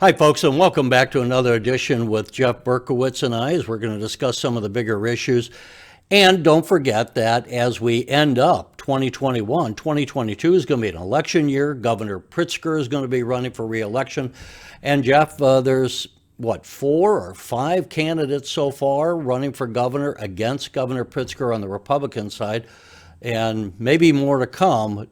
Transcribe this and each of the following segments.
Hi, folks, and welcome back to another edition with Jeff Berkowitz and I, as we're going to discuss some of the bigger issues. And don't forget that as we end up 2021, 2022 is going to be an election year. Governor Pritzker is going to be running for re-election. And Jeff, there's, 4 or 5 candidates so far running for governor against Governor Pritzker on the Republican side, and maybe more to come.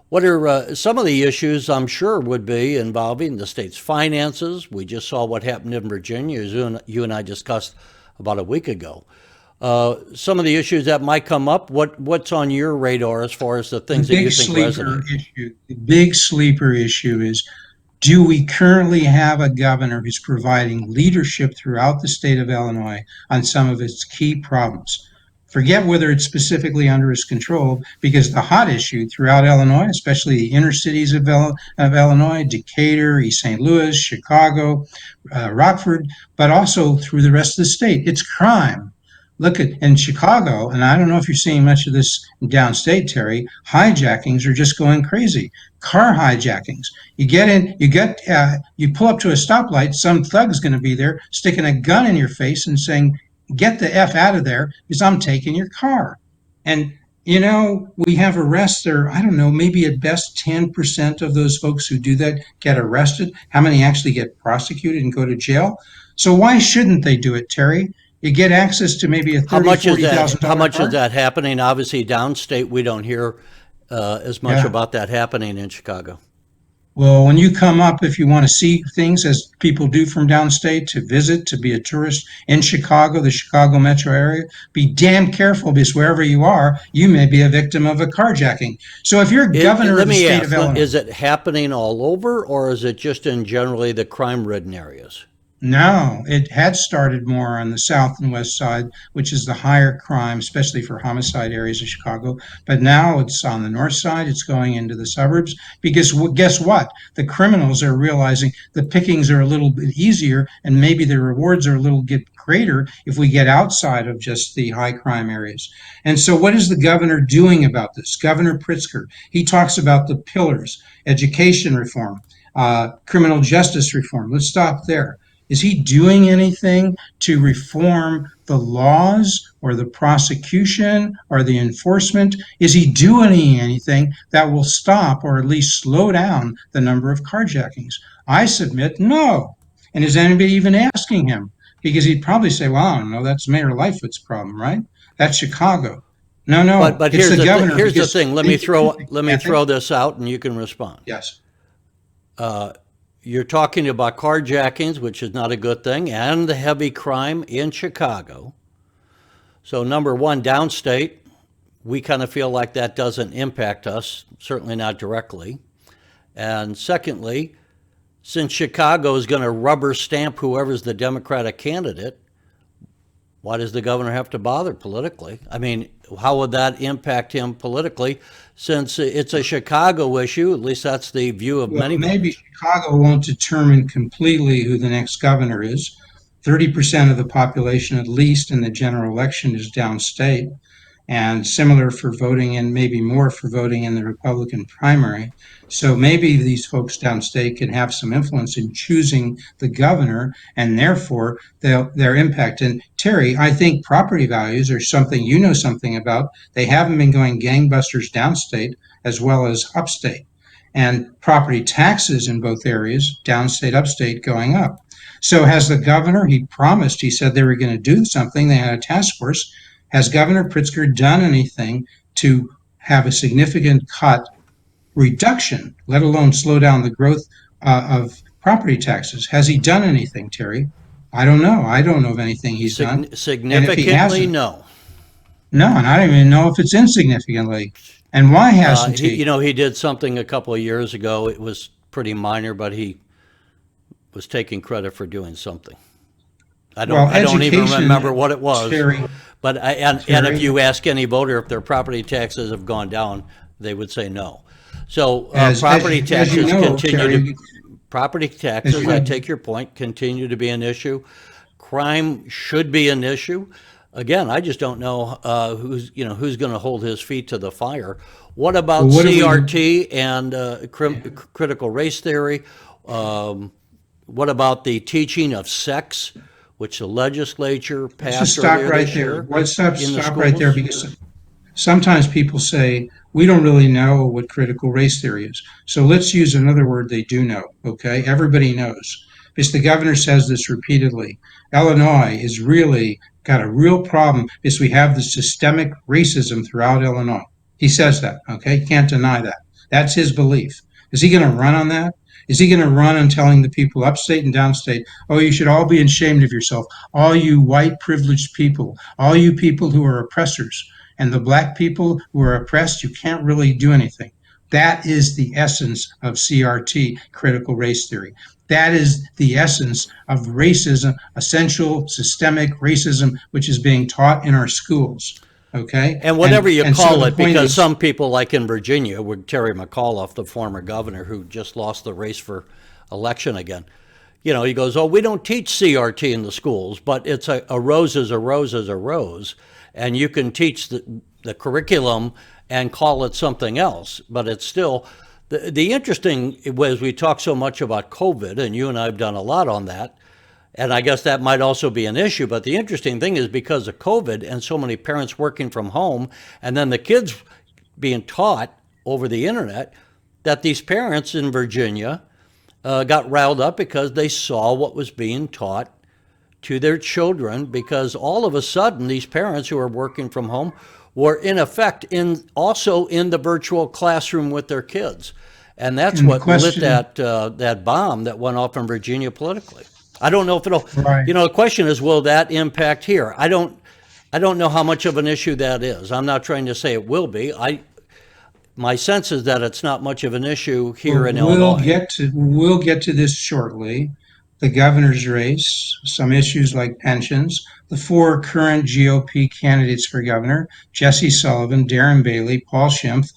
What are some of the issues I'm sure would be involving the state's finances? We just saw what happened in Virginia, as you and I discussed about a week ago. Some of the issues that might come up, what's on your radar as far as the things that you think resonate? The big sleeper issue is, do we currently have a governor who's providing leadership throughout the state of Illinois on some of its key problems? Forget whether it's specifically under his control, because the hot issue throughout Illinois, especially the inner cities of Illinois, Decatur, East St. Louis, Chicago, Rockford, but also through the rest of the state, it's crime. Look at in Chicago, and I don't know if you're seeing much of this downstate, Terry. Hijackings are just going crazy. Car hijackings. You get in, you pull up to a stoplight. Some thug's going to be there, sticking a gun in your face and saying, "Get the F out of there, because I'm taking your car." And we have arrests there. I don't know, maybe at best 10% of those folks who do that get arrested. How many actually get prosecuted and go to jail? So why shouldn't they do it, Terry? You get access to maybe a $30,000-$40,000 How much car. is that happening? Obviously, downstate, we don't hear as much about that happening in Chicago. Well, when you come up, if you want to see things as people do from downstate, to visit, to be a tourist in Chicago, the Chicago metro area, be damn careful, because wherever you are, you may be a victim of a carjacking. So if you're governor of the state of Illinois, is it happening all over, or is it just in generally the crime-ridden areas? no, it had started more on the south and west side, which is the higher crime, especially for homicide areas of Chicago. But now it's on the north side. It's going into the suburbs, because guess what? The criminals are realizing the pickings are a little bit easier, and maybe the rewards are a little bit greater if we get outside of just the high crime areas. And so what is the governor doing about this? Governor Pritzker, he talks about the pillars: education reform, criminal justice reform. Let's stop there. Is he doing anything to reform the laws or the prosecution or the enforcement? Is he doing anything that will stop or at least slow down the number of carjackings? I submit no. And is anybody even asking him? Because he'd probably say, well, I don't know, that's Mayor Lightfoot's problem, right? That's Chicago. No, But it's here's the governor. Here's the thing. Let me throw this out, and you can respond. Yes. You're talking about carjackings, which is not a good thing, and the heavy crime in Chicago. So number one, downstate, we kind of feel like that doesn't impact us, certainly not directly. And secondly, since Chicago is going to rubber stamp whoever's the Democratic candidate, why does the governor have to bother politically? I mean, how would that impact him politically, since it's a Chicago issue? At least that's the view of many. Maybe Chicago won't determine completely who the next governor is. 30% of the population, at least in the general election, is downstate, and similar for voting, and maybe more for voting in the Republican primary. So maybe these folks downstate can have some influence in choosing the governor, and therefore their impact. And Terry, I think property values are something you know something about. They haven't been going gangbusters downstate as well as upstate. And property taxes in both areas, downstate, upstate, going up. So has the governor, he said they were going to do something. They had a task force. Has Governor Pritzker done anything to have a significant reduction, let alone slow down the growth of property taxes? Has he done anything, Terry? I don't know. I don't know of anything he's done. Significantly, no. No, and I don't even know if it's insignificantly. And why hasn't he? He did something a couple of years ago. It was pretty minor, but he was taking credit for doing something. I don't even remember what it was. Terry, But and if you ask any voter if their property taxes have gone down, they would say no. So property taxes continue. Property taxes, I take your point, continue to be an issue. Crime should be an issue. Again, I just don't know who's going to hold his feet to the fire. What about CRT and critical race theory? what about the teaching of sex, which the legislature Let's just passed stop earlier right this there. year Let's in the stop right there schools? because sometimes people say, we don't really know what critical race theory is. So let's use another word they do know, okay? Everybody knows. Because the governor says this repeatedly. Illinois is really got a real problem because we have the systemic racism throughout Illinois. He says that, okay? You can't deny that. That's his belief. Is he going to run on that? Is he going to run on telling the people upstate and downstate, oh, you should all be ashamed of yourself, all you white privileged people, all you people who are oppressors, and the black people who are oppressed, you can't really do anything. That is the essence of CRT, critical race theory. That is the essence of racism, essential systemic racism, which is being taught in our schools. Okay, And whatever you and so call the it, point because is, some people, like in Virginia, with Terry McAuliffe, the former governor who just lost the race for election again, he goes, oh, we don't teach CRT in the schools, but it's a rose is a rose is a rose. And you can teach the curriculum and call it something else, but it's still, the interesting, as we talk so much about COVID, and you and I have done a lot on that, and I guess that might also be an issue, but the interesting thing is because of COVID and so many parents working from home, and then the kids being taught over the internet, that these parents in Virginia got riled up because they saw what was being taught to their children, because all of a sudden these parents who are working from home were in effect also in the virtual classroom with their kids. And that's and the what lit question, that bomb that went off in Virginia politically. I don't know if it'll, right? the question is, will that impact here? I don't know how much of an issue that is. I'm not trying to say it will be. My sense is that it's not much of an issue here in Illinois. We'll get to this shortly. The governor's race, some issues like pensions, the four current GOP candidates for governor, Jesse Sullivan, Darren Bailey, Paul Schimpf,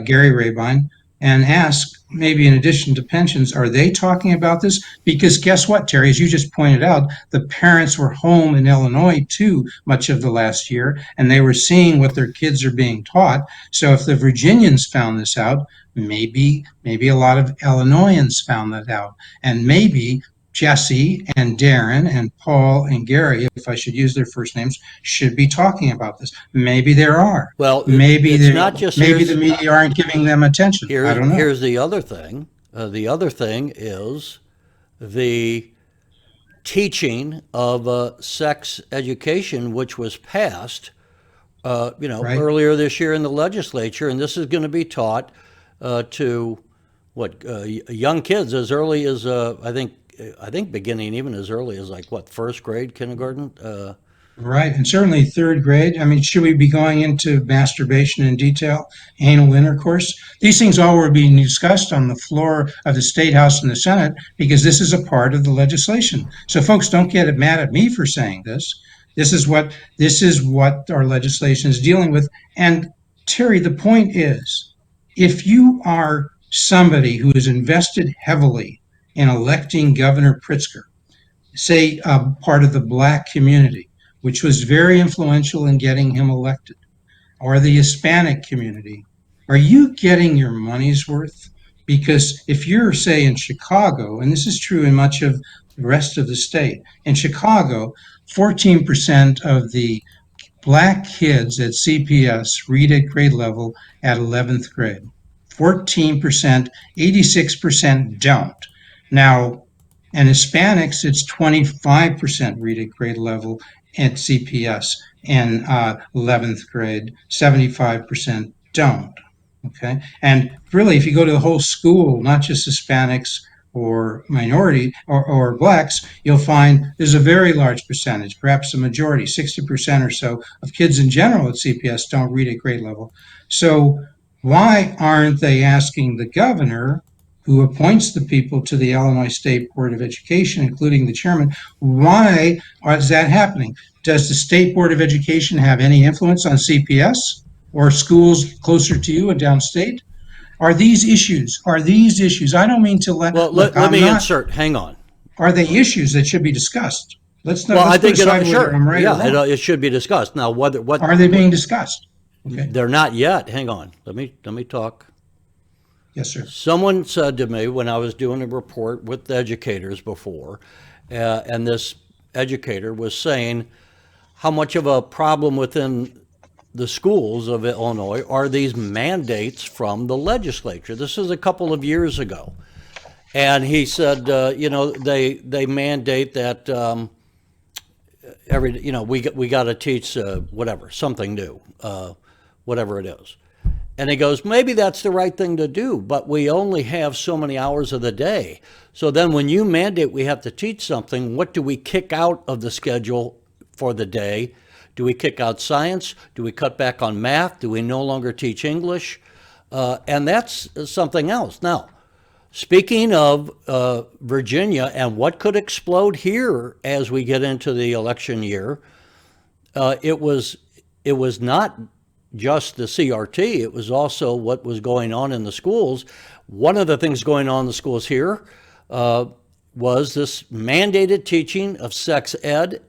Gary Rabine, and ask, maybe in addition to pensions, are they talking about this? Because guess what, Terry, as you just pointed out, the parents were home in Illinois too much of the last year, and they were seeing what their kids are being taught. So if the Virginians found this out, maybe a lot of Illinoisans found that out, and maybe Jesse and Darren and Paul and Gary, if I should use their first names, should be talking about this. Maybe there are. Well, Maybe it's not just maybe the media aren't giving them attention. I don't know. here's the other thing. The other thing is the teaching of sex education, which was passed, Right? earlier this year in the legislature, and this is going to be taught to young kids as early as I think beginning even as early as like what, first grade, kindergarten. Right. And certainly third grade. I mean, should we be going into masturbation in detail, anal intercourse? These things all were being discussed on the floor of the State House and the Senate because this is a part of the legislation. So folks, don't get mad at me for saying this. This is what our legislation is dealing with. And Terry, the point is, if you are somebody who is invested heavily in electing Governor Pritzker, say part of the black community, which was very influential in getting him elected, or the Hispanic community, are you getting your money's worth? Because if you're, say, in Chicago, and this is true in much of the rest of the state, in Chicago, 14% of the black kids at CPS read at grade level at 11th grade. 14%, 86% don't. Now, and Hispanics, it's 25% read at grade level at CPS, and 11th grade, 75% don't. Okay. And really, if you go to the whole school, not just Hispanics or minority or blacks, you'll find there's a very large percentage, perhaps a majority, 60% or so of kids in general at CPS don't read at grade level. So why aren't they asking the governor, who appoints the people to the Illinois State Board of Education, including the chairman, why is that happening? Does the State Board of Education have any influence on CPS or schools closer to you and downstate? Are these issues? I don't mean to Well, look, let I'm me not, insert. Hang on. are they issues that should be discussed? Well, I Let's put think aside whether sure, I'm right or yeah, wrong. it should be discussed. Now, Are they being discussed? Okay. they're not yet. Hang on. Let me talk. Yes, sir. Someone said to me when I was doing a report with educators before, and this educator was saying how much of a problem within the schools of Illinois are these mandates from the legislature. This is a couple of years ago. And he said, they mandate that we got to teach whatever, something new, whatever it is. And he goes, maybe that's the right thing to do, but we only have so many hours of the day. So then when you mandate we have to teach something, what do we kick out of the schedule for the day? Do we kick out science? Do we cut back on math? Do we no longer teach English? And that's something else. Now, speaking of Virginia and what could explode here as we get into the election year, it was not just the CRT, it was also what was going on in the schools. One of the things going on in the schools here was this mandated teaching of sex ed.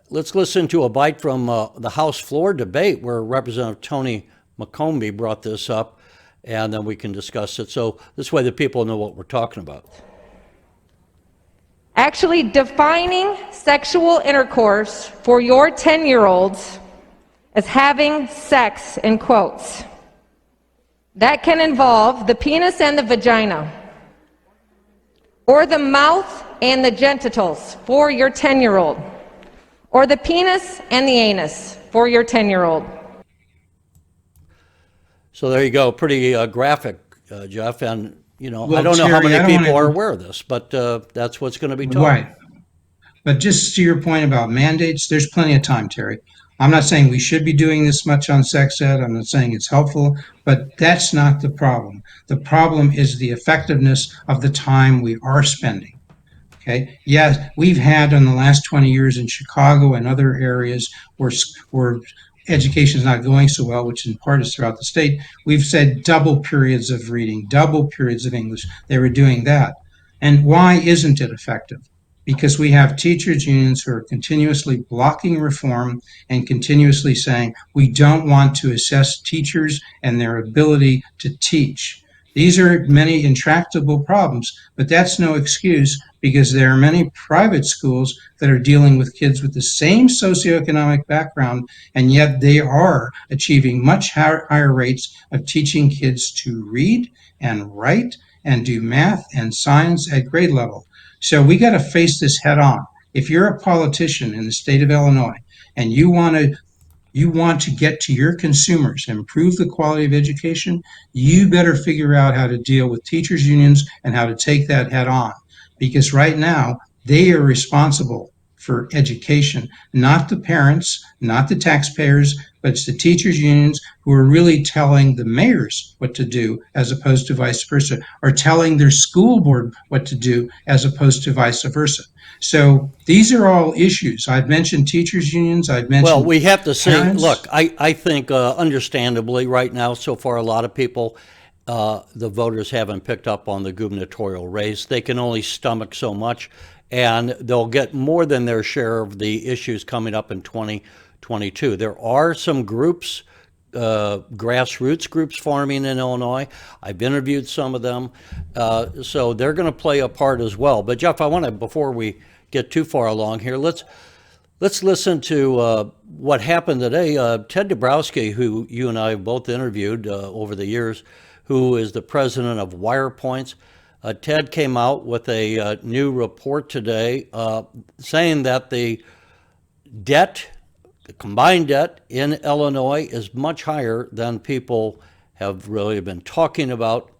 Let's listen to a bite from the House floor debate where Representative Tony McCombie brought this up, and then we can discuss it. So this way the people know what we're talking about. Actually defining sexual intercourse for your 10-year-olds as having sex, in quotes. That can involve the penis and the vagina, or the mouth and the genitals for your 10-year-old, or the penis and the anus for your 10-year-old. So there you go, pretty graphic, Jeff, and Well, I don't know how Terry, many I don't people wanna- are aware of this, but that's what's going to be taught. Right. But just to your point about mandates, there's plenty of time, Terry. I'm not saying we should be doing this much on sex ed. I'm not saying it's helpful, but that's not the problem. The problem is the effectiveness of the time we are spending. Okay. Yes, we've had in the last 20 years in Chicago and other areas where education is not going so well, which in part is throughout the state. We've said double periods of reading, double periods of English. They were doing that. And why isn't it effective? Because we have teachers unions who are continuously blocking reform and continuously saying we don't want to assess teachers and their ability to teach. These are many intractable problems, but that's no excuse because there are many private schools that are dealing with kids with the same socioeconomic background, and yet they are achieving much higher rates of teaching kids to read and write and do math and science at grade level. So we got to face this head on. If you're a politician in the state of Illinois and you want to get to your consumers and improve the quality of education, you better figure out how to deal with teachers unions and how to take that head on. Because right now they are responsible for education, not the parents, not the taxpayers, but it's the teachers unions who are really telling the mayors what to do as opposed to vice versa, or telling their school board what to do as opposed to vice versa. So these are all issues. I've mentioned teachers unions. I've mentioned Well, we have to see, parents. look, I think understandably right now, so far, a lot of people, the voters haven't picked up on the gubernatorial race. They can only stomach so much, and they'll get more than their share of the issues coming up in 2022. There are some groups, grassroots groups forming in Illinois. I've interviewed some of them, so they're going to play a part as well. But Jeff, I want to, before we get too far along here, let's listen to what happened today. Ted Dabrowski, who you and I have both interviewed over the years, who is the president of WirePoints. Ted came out with a new report today saying that the combined debt in Illinois is much higher than people have really been talking about.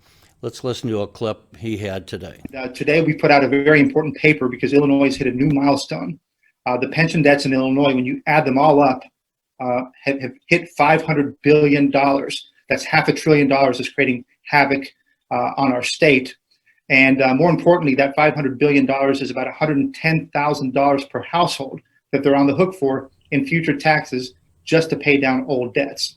Let's listen to a clip he had today. Today we put out a very important paper because Illinois has hit a new milestone. The pension debts in Illinois, when you add them all up, have hit $500 billion. That's $500 billion is creating havoc on our state. And more importantly, that $500 billion is about $110,000 per household that they're on the hook for in future taxes just to pay down old debts.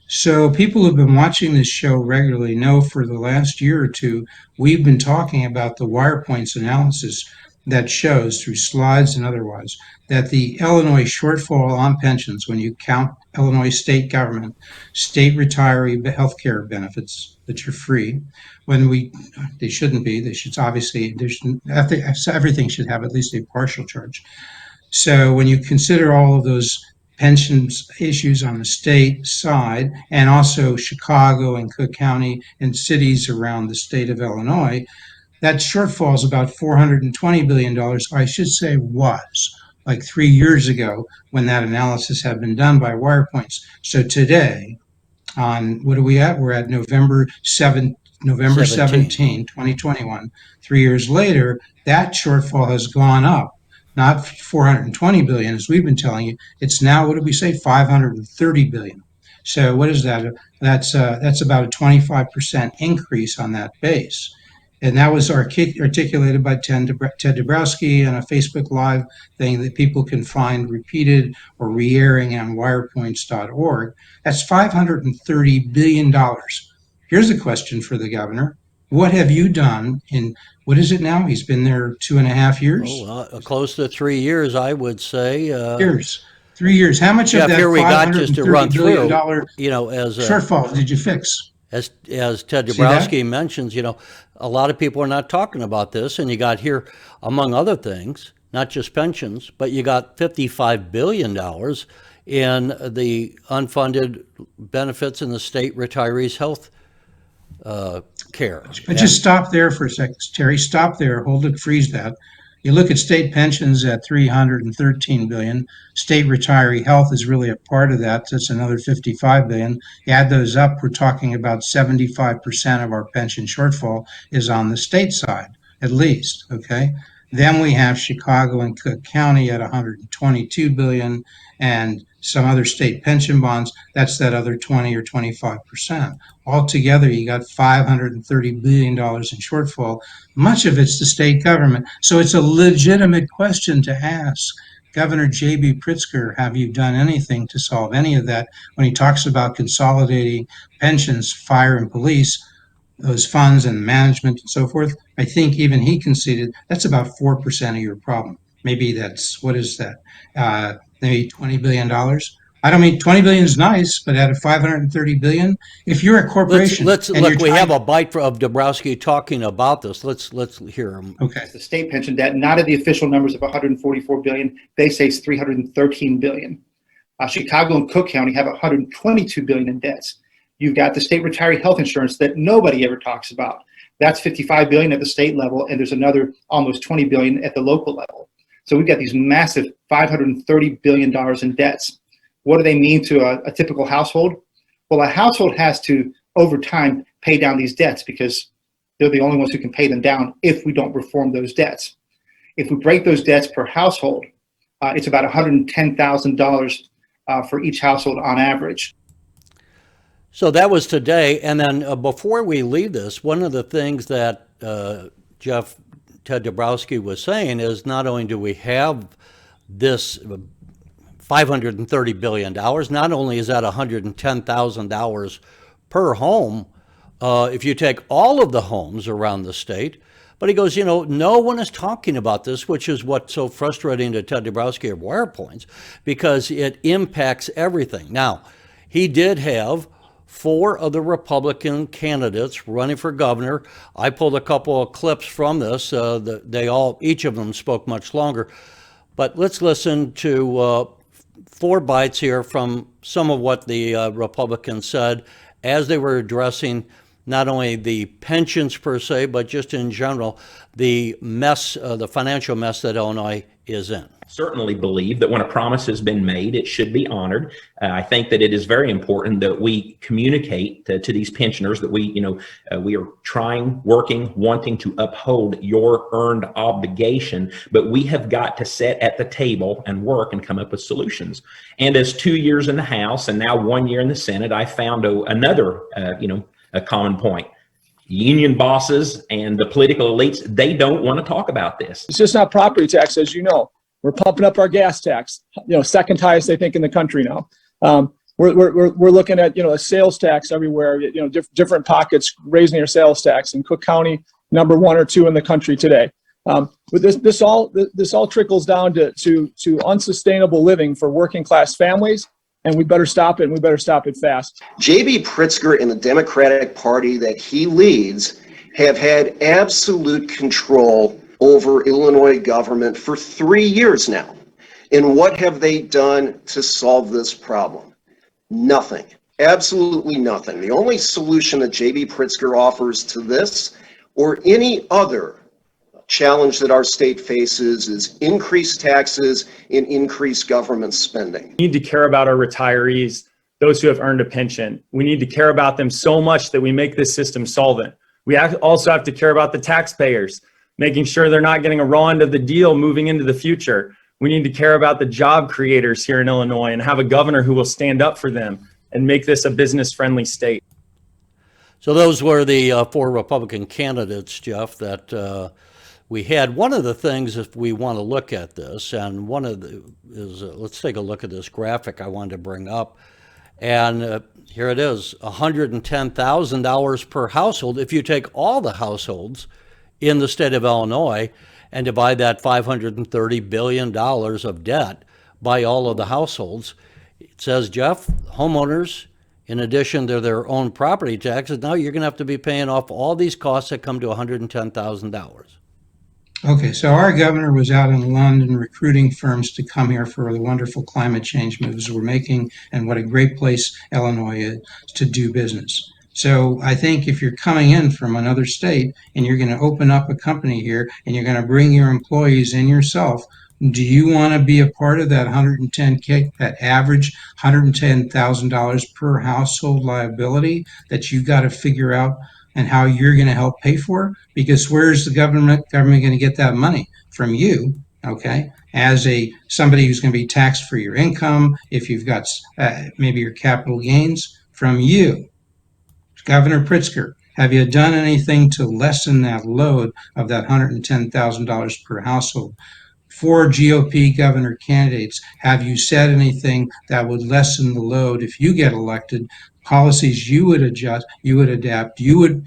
So people who've been watching this show regularly know for the last year or two, we've been talking about the WirePoints analysis. that shows through slides and otherwise that the Illinois shortfall on pensions, when you count Illinois state government, state retiree health care benefits that are free, they shouldn't be, they should obviously, everything should have at least a partial charge. So when you consider all of those pensions issues on the state side, and also Chicago and Cook County and cities around the state of Illinois, that shortfall is about $420 billion. I should say was, like 3 years ago when that analysis had been done by WirePoints. So today, on what are we at? We're at November 17, 2021. 3 years later, that shortfall has gone up, not 420 billion as we've been telling you. It's now, what did we say, 530 billion. So what is that? That's about a 25% increase on that base. And that was articulated by Ted Dabrowski in a Facebook Live thing that people can find repeated or re-airing on wirepoints.org. That's $530 billion. Here's a question for the governor. What have you done in, what is it now? He's been there 2.5 years? Close to 3 years, I would say. Years. 3 years. How much Jeff, of that here we got just to run $530 billion through, you know, as shortfall did you fix? As Ted Dabrowski mentions, you know, a lot of people are not talking about this, and you got here, among other things, not just pensions, but you got $55 billion in the unfunded benefits in the state retirees' health care. But just stop there for a second, Terry. Stop there. Hold it. Freeze that. You look at state pensions at $313 billion. State retiree health is really a part of that. That's another $55 billion. You add those up, we're talking about 75% of our pension shortfall is on the state side, at least. Okay. Then we have Chicago and Cook County at $122 billion, and some other state pension bonds. That's that other 20 or 25%. Altogether, you got $530 billion in shortfall. Much of it's the state government. So it's a legitimate question to ask Governor J.B. Pritzker, have you done anything to solve any of that? When he talks about consolidating pensions, fire, and police, those funds and management and so forth, I think even he conceded that's about 4% of your problem. Maybe that's, what is that? Maybe $20 billion. I don't mean 20 billion is nice, but out of 530 billion, if you're a corporation, Let's look. We have a bite of Dabrowski talking about this. Let's hear him. Okay. The state pension debt, not at the official numbers of 144 billion. They say it's 313 billion. Chicago and Cook County have 122 billion in debts. You've got the state retiree health insurance that nobody ever talks about. That's 55 billion at the state level, and there's another almost 20 billion at the local level. So we've got these massive $530 billion in debts. What do they mean to a typical household? Well, a household has to, over time, pay down these debts because they're the only ones who can pay them down if we don't reform those debts. If we break those debts per household, it's about $110,000 for each household on average. So that was today. And then before we leave this, one of the things that Ted Dabrowski was saying is not only do we have this $530 billion, not only is that $110,000 per home, if you take all of the homes around the state, but he goes, you know, no one is talking about this, which is what's so frustrating to Ted Dabrowski of WirePoints, because it impacts everything. Now, he did have 4 of the Republican candidates running for governor. I pulled a couple of clips from this. Each of them spoke much longer. But let's listen to 4 bites here from some of what the Republicans said as they were addressing not only the pensions per se, but just in general, the mess, the financial mess that Illinois is in. Certainly believe that when a promise has been made, it should be honored. I think that it is very important that we communicate to these pensioners that we are working, wanting to uphold your earned obligation, but we have got to sit at the table and work and come up with solutions. And as 2 years in the House and now 1 year in the Senate, I found another a common point. Union bosses and the political elites, they don't want to talk about this. It's just not property tax, as you know. We're pumping up our gas tax, second highest, I think, in the country now. We're looking at, a sales tax everywhere, different pockets raising their sales tax. In Cook County, number 1 or 2 in the country today. But this all trickles down to unsustainable living for working class families, and we better stop it, and we better stop it fast. J.B. Pritzker and the Democratic Party that he leads have had absolute control over Illinois government for 3 years now. And what have they done to solve this problem? Nothing. Absolutely nothing. The only solution that J.B. Pritzker offers to this or any other challenge that our state faces is increased taxes and increased government spending. We need to care about our retirees, those who have earned a pension. We need to care about them so much that we make this system solvent. We also have to care about the taxpayers, making sure they're not getting a raw end of the deal moving into the future. We need to care about the job creators here in Illinois and have a governor who will stand up for them and make this a business-friendly state. So those were the four Republican candidates, Jeff, that we had. One of the things, if we want to look at this, and one of the is, let's take a look at this graphic I wanted to bring up. And here it is, $110,000 per household. If you take all the households in the state of Illinois and divide that $530 billion of debt by all of the households, it says, Jeff, homeowners, in addition to their own property taxes, now you're going to have to be paying off all these costs that come to $110,000. Okay, so our governor was out in London recruiting firms to come here for the wonderful climate change moves we're making and what a great place Illinois is to do business. So I think if you're coming in from another state and you're going to open up a company here and you're going to bring your employees in yourself, do you want to be a part of that 110K, that average $110,000 per household liability that you got to figure out and how you're going to help pay for? Because where's the government going to get that money? From you, okay, as somebody who's going to be taxed for your income, if you've got maybe your capital gains, from you. Governor Pritzker, have you done anything to lessen that load of that $110,000 per household? For GOP governor candidates, have you said anything that would lessen the load if you get elected? Policies you would adjust, you would adapt, you would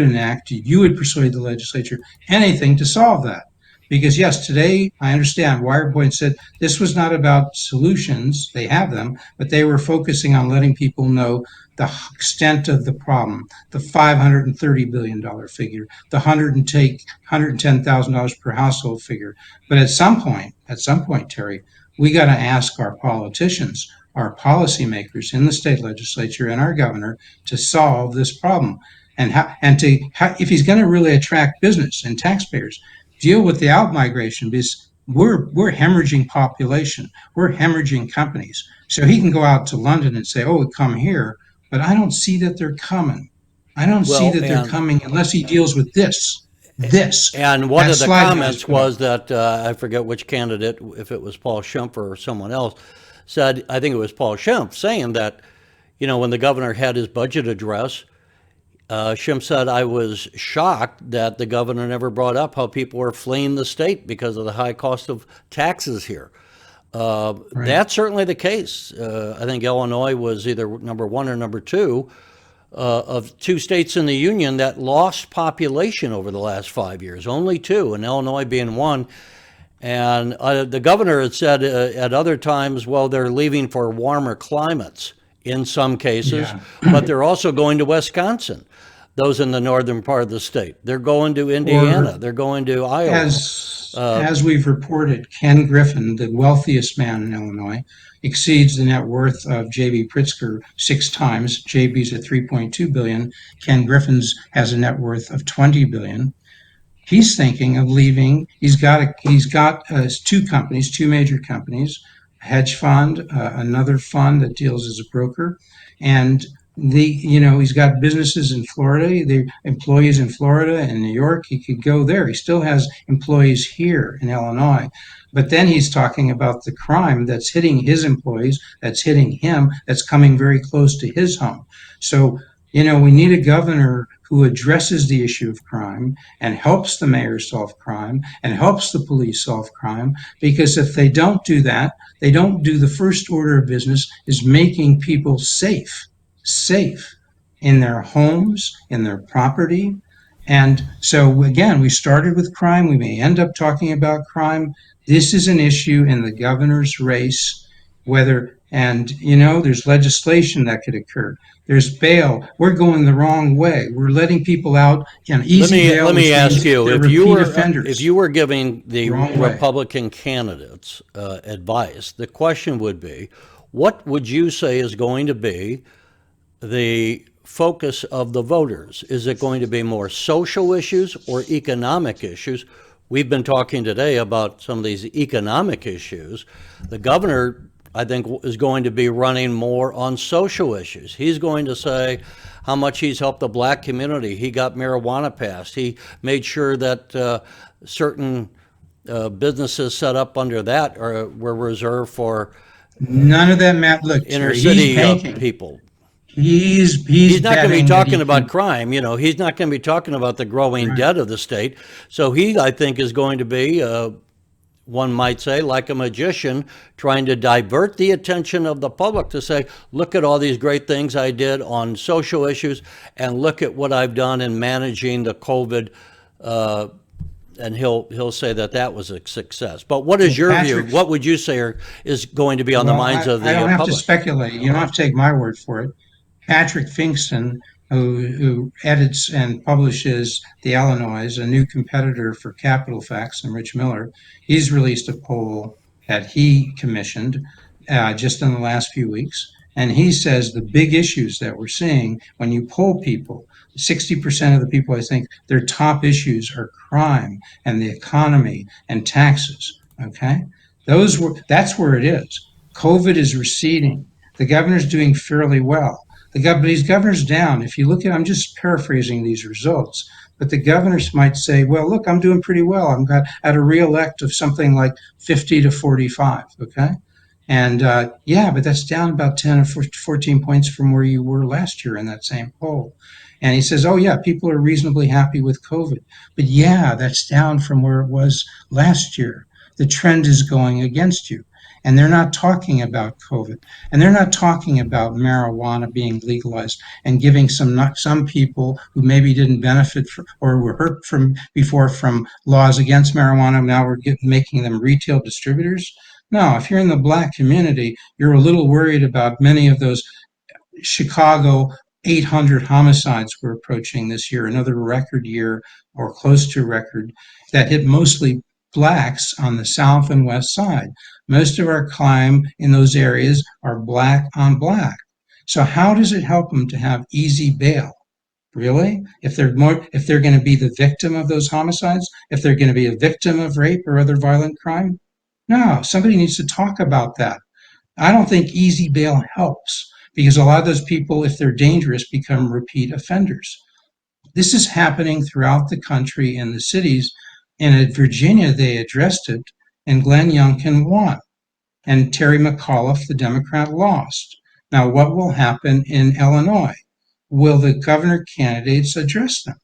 enact, you would persuade the legislature, anything to solve that. Because yes, today I understand Wirepoint said this was not about solutions, they have them, but they were focusing on letting people know the extent of the problem, the $530 billion figure, the $110,000 per household figure. But at some point, Terry, we got to ask our politicians, our policymakers in the state legislature and our governor to solve this problem. And if he's going to really attract business and taxpayers, deal with the out-migration, because we're hemorrhaging population, we're hemorrhaging companies. So he can go out to London and say, oh, come here, but I don't see that they're coming. I don't see that they're coming unless he deals with this. And one of the comments was that, I forget which candidate, if it was Paul Schimpf or someone else, said, I think it was Paul Schimpf, saying that, when the governor had his budget address, Schimpf said, I was shocked that the governor never brought up how people were fleeing the state because of the high cost of taxes here. Right. That's certainly the case. I think Illinois was either number one or number two of two states in the union that lost population over the last 5 years, only two, and Illinois being one. And the governor had said at other times, well, they're leaving for warmer climates in some cases, but they're also going to Wisconsin, those in the northern part of the state. They're going to Indiana. They're going to Iowa. As we've reported, Ken Griffin, the wealthiest man in Illinois, exceeds the net worth of J.B. Pritzker 6 times. J.B.'s at $3.2 billion. Ken Griffin's has a net worth of $20 billion. He's thinking of leaving. He's got two companies, two major companies, a hedge fund, another fund that deals as a broker, and he's got businesses in Florida, the employees in Florida and New York. He could go there. He still has employees here in Illinois. But then he's talking about the crime that's hitting his employees, that's hitting him, that's coming very close to his home. So, we need a governor who addresses the issue of crime and helps the mayor solve crime and helps the police solve crime. Because if they don't do that, they don't do the first order of business, is making people safe in their homes, in their property, And so again, we started with crime. We may end up talking about crime. This is an issue in the governor's race, there's legislation that could occur. There's bail. We're going the wrong way. We're letting people out on easy bail. Let me which ask means you, they're if offenders. you were giving the Wrong way. Republican candidates advice, the question would be, what would you say is going to be the focus of the voters? Is it going to be more social issues or economic issues? We've been talking today about some of these economic issues. The governor, I think, is going to be running more on social issues. He's going to say how much he's helped the black community. He got marijuana passed. He made sure that certain businesses set up under that were reserved for None of that, Matt. Look, inner Terry, city he's banking. people. He's not going to be betting that talking he about can- crime. He's not going to be talking about the growing debt of the state. So he, I think, is going to be, one might say, like a magician, trying to divert the attention of the public to say, look at all these great things I did on social issues, and look at what I've done in managing the COVID. And he'll say that was a success. But what is your Patrick- view? What would you say is going to be on the minds of the I don't have to public? speculate. You don't have to take my word for it. Patrick Finkston, who edits and publishes the Illinois, a new competitor for Capital Facts and Rich Miller, he's released a poll that he commissioned just in the last few weeks. And he says the big issues that we're seeing when you poll people, 60% of the people, I think, their top issues are crime and the economy and taxes. Okay? That's where it is. COVID is receding. The governor's doing fairly well. These governor's down. If you look at, I'm just paraphrasing these results, but the governors might say, well, look, I'm doing pretty well. I'm got at a reelect of something like 50 to 45. Okay. And but that's down about 10 or 14 points from where you were last year in that same poll. And he says, oh, yeah, people are reasonably happy with COVID. But yeah, that's down from where it was last year. The trend is going against you. And they're not talking about COVID. And they're not talking about marijuana being legalized and giving some people who maybe didn't benefit or were hurt from before from laws against marijuana. Now we're making them retail distributors. No, if you're in the black community, you're a little worried about many of those Chicago 800 homicides we're approaching this year, another record year or close to record that hit mostly blacks on the south and west side. Most of our crime in those areas are black on black. So how does it help them to have easy bail? Really? If they're going to be the victim of those homicides, if they're going to be a victim of rape or other violent crime? No, somebody needs to talk about that. I don't think easy bail helps because a lot of those people, if they're dangerous, become repeat offenders. This is happening throughout the country in the cities. And at Virginia, they addressed it, and Glenn Youngkin won. And Terry McAuliffe, the Democrat, lost. Now, what will happen in Illinois? Will the governor candidates address them?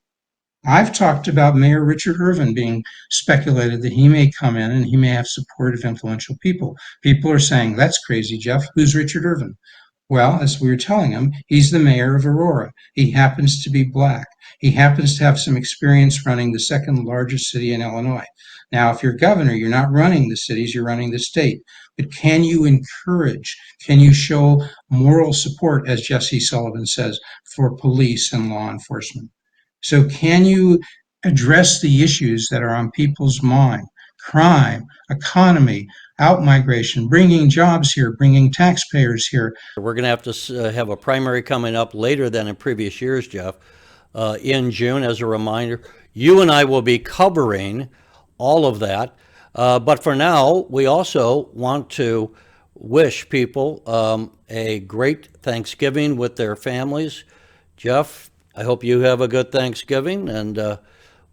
I've talked about Mayor Richard Irvin being speculated that he may come in and he may have support of influential people. People are saying, that's crazy, Jeff. Who's Richard Irvin? Well, as we were telling him, he's the mayor of Aurora. He happens to be black. He happens to have some experience running the second largest city in Illinois. Now, if you're governor, you're not running the cities, you're running the state. But can you encourage, can you show moral support, as Jesse Sullivan says, for police and law enforcement? So can you address the issues that are on people's mind? Crime, economy, outmigration, bringing jobs here, bringing taxpayers here. We're going to have to have a primary coming up later than in previous years, Jeff, in June. As a reminder, you and I will be covering all of that. But for now, we also want to wish people a great Thanksgiving with their families. Jeff, I hope you have a good Thanksgiving, and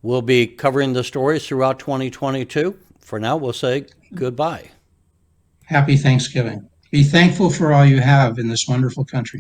we'll be covering the stories throughout 2022. For now, we'll say goodbye. Happy Thanksgiving. Be thankful for all you have in this wonderful country.